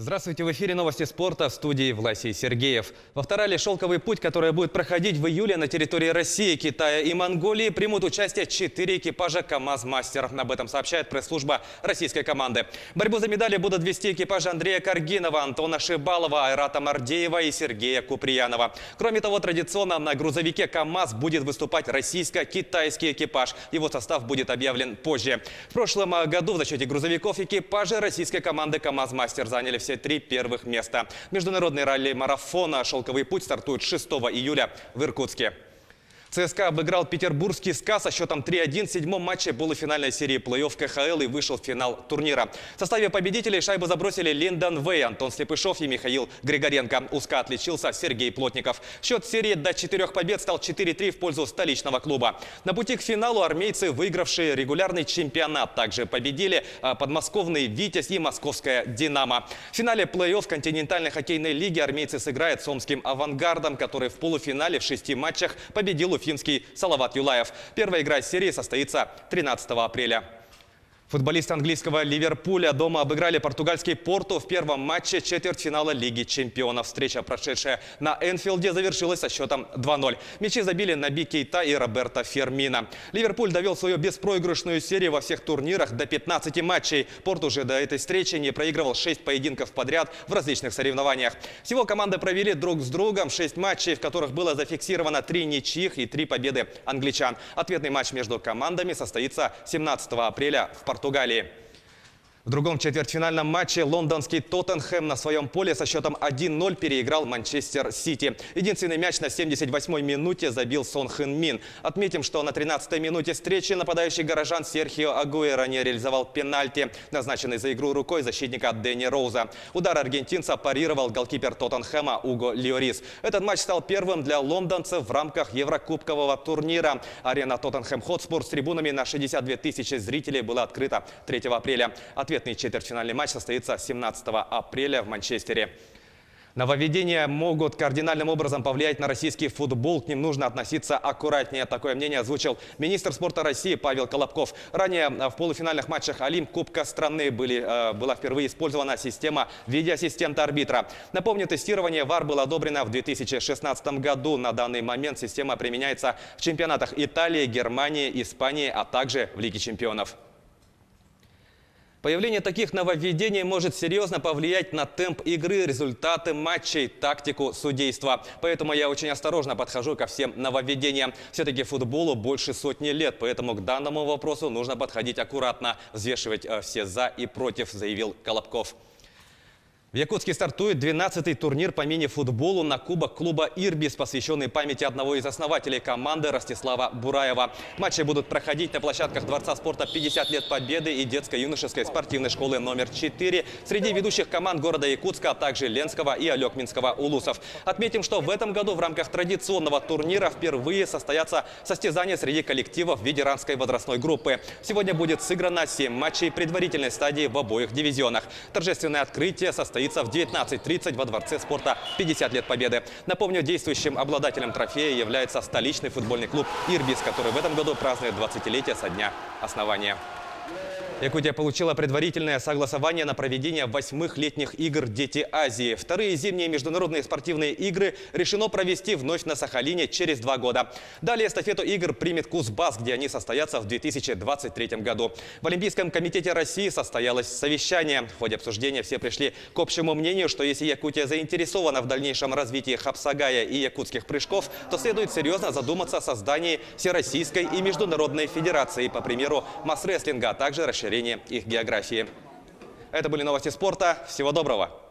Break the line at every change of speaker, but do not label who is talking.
Здравствуйте, в эфире новости спорта, в студии Власий Сергеев. В авторале «Шелковый путь», который будет проходить в июле на территории России, Китая и Монголии, примут участие 4 экипажа КамАЗ-Мастер. Об этом сообщает пресс-служба российской команды. Борьбу за медали будут вести экипажи Андрея Каргинова, Антона Шибалова, Айрата Мардеева и Сергея Куприянова. Кроме того, традиционно на грузовике КамАЗ будет выступать российско-китайский экипаж. Его состав будет объявлен позже. В прошлом году в зачете грузовиков экипажи российской команды КамАЗ-Мастер заняли все 3 первых места. Международный ралли-марафон «Шелковый путь» стартует 6 июля в Иркутске. ЦСКА обыграл петербургский СКА со счетом 3-1 в 7-м матче полуфинальной серии плей-офф КХЛ и вышел в финал турнира. В составе победителей шайбу забросили Линдон Вэй, Антон Слепышов и Михаил Григоренко. У СКА отличился Сергей Плотников. Счет серии до 4 побед стал 4-3 в пользу столичного клуба. На пути к финалу армейцы, выигравшие регулярный чемпионат, также победили подмосковный «Витязь» и московская «Динамо». В финале плей-офф континентальной хоккейной лиги армейцы сыграют с омским «Авангардом», который в полуфинале в 6 матчах победил уфимский Салават Юлаев. Первая игра серии состоится 13 апреля. Футболисты английского «Ливерпуля» дома обыграли португальский «Порту» в первом матче четвертьфинала Лиги чемпионов. Встреча, прошедшая на Энфилде, завершилась со счетом 2-0. Мячи забили Наби Кейта и Роберто Фермино. Ливерпуль довел свою беспроигрышную серию во всех турнирах до 15 матчей. «Порту» же до этой встречи не проигрывал 6 поединков подряд в различных соревнованиях. Всего команды провели друг с другом 6 матчей, в которых было зафиксировано 3 ничьих и 3 победы англичан. Ответный матч между командами состоится 17 апреля в Португалии. В другом четвертьфинальном матче лондонский «Тоттенхэм» на своем поле со счетом 1-0 переиграл Манчестер Сити. Единственный мяч на 78-й минуте забил Сон Хэн Мин. Отметим, что на 13-й минуте встречи нападающий горожан Серхио Агуэро не реализовал пенальти, назначенный за игру рукой защитника Дэнни Роуза. Удар аргентинца парировал голкипер Тоттенхэма Уго Льорис. Этот матч стал первым для лондонцев в рамках еврокубкового турнира. Арена Тоттенхэм Хотспур с трибунами на 62 тысячи зрителей была открыта 3 апреля. Ответный четвертьфинальный матч состоится 17 апреля в Манчестере. Нововведения могут кардинальным образом повлиять на российский футбол. К ним нужно относиться аккуратнее. Такое мнение озвучил министр спорта России Павел Колобков. Ранее в полуфинальных матчах Олимп Кубка страны была впервые использована система видеоассистента арбитра. Напомню, тестирование ВАР было одобрено в 2016 году. На данный момент система применяется в чемпионатах Италии, Германии, Испании, а также в Лиге чемпионов. Появление таких нововведений может серьезно повлиять на темп игры, результаты матчей, тактику судейства. Поэтому я очень осторожно подхожу ко всем нововведениям. Все-таки футболу больше сотни лет, поэтому к данному вопросу нужно подходить аккуратно, взвешивать все «за» и «против», заявил Колобков. В Якутске стартует 12-й турнир по мини-футболу на кубок клуба «Ирбис», посвященный памяти одного из основателей команды Ростислава Бураева. Матчи будут проходить на площадках Дворца спорта 50 лет Победы и детско-юношеской спортивной школы номер 4 среди ведущих команд города Якутска, а также Ленского и Алекминского улусов. Отметим, что в этом году в рамках традиционного турнира впервые состоятся состязания среди коллективов ветеранской возрастной группы. Сегодня будет сыграно 7 матчей предварительной стадии в обоих дивизионах. Торжественное открытие состоится в 19:30 во Дворце спорта 50 лет Победы. Напомню, действующим обладателем трофея является столичный футбольный клуб «Ирбис», который в этом году празднует 20-летие со дня основания. Якутия получила предварительное согласование на проведение 8-х летних игр «Дети Азии». Вторые зимние международные спортивные игры решено провести вновь на Сахалине через 2 года. Далее эстафету игр примет Кузбасс, где они состоятся в 2023 году. В Олимпийском комитете России состоялось совещание. В ходе обсуждения все пришли к общему мнению, что если Якутия заинтересована в дальнейшем развитии хапсагая и якутских прыжков, то следует серьезно задуматься о создании Всероссийской и международной федерации, по примеру масс-рестлинга, а также расширение их географии. Это были новости спорта. Всего доброго!